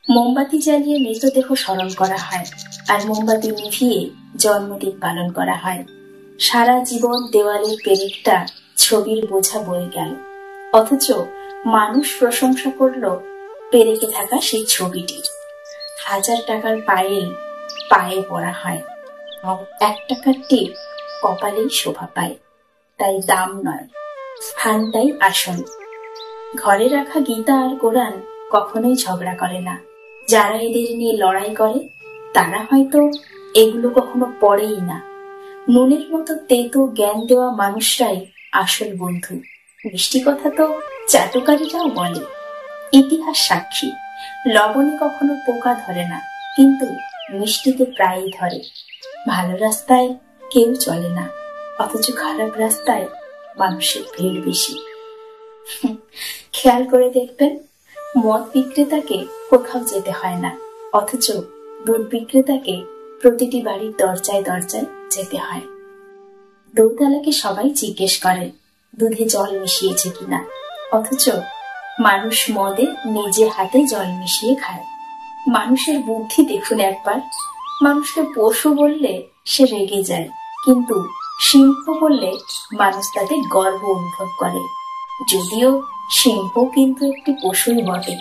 মোমবাতি জ্বালিয়ে মৃতদেহ স্মরণ করা হয়, আর মোমবাতি নিভিয়ে জন্মদিন পালন করা হয়। সারা জীবন দেওয়ালের পেরেকটা ছবির বোঝা বয়ে গেল, অথচ মানুষ প্রশংসা করল পেরেকে থাকা সেই ছবিটির। 1000 টাকার পায়েল পায়ে পরা হয়, আর 1 টাকার টিপ কপালেই শোভা পায়। তাই দাম নয়, স্থানটাই আসল। ঘরে রাখা গীতা আর কোরআন কখনোই ঝগড়া করে না। যারা এদের নিয়ে লড়াই করে তারা হয়তো এগুলো কখনো পড়েই না। নুনের মতো তেতো জ্ঞান দেওয়া মানুষরাই আসল বন্ধু। মিষ্টি কথা তো চাটুকারীরাও বলে। ইতিহাস সাক্ষী, লবণে কখনো পোকা ধরে না, কিন্তু মিষ্টিতে প্রায়ই ধরে। ভালো রাস্তায় কেউ চলে না, অথচ খারাপ রাস্তায় মানুষের ভিড় বেশি। খেয়াল করে দেখবেন, মদ বিক্রেতাকে কোথাও যেতে হয় না, অথচ দুধ বিক্রেতাকে প্রতিটি বাড়ির দরজায় দরজায় যেতে হয়। দৌতালাকে সবাই জিজ্ঞেস করে দুধে জল মিশিয়েছে কিনা, অথচ মানুষ মদে নিজে হাতে জল মিশিয়ে খায়। মানুষের বুদ্ধি দেখুন একবার। মানুষকে পশু বললে সে রেগে যায়, কিন্তু সিংহ বললে মানুষ তাতে গর্ব অনুভব করে। যদিও সিংহ কিন্তু একটি পশুই বটে।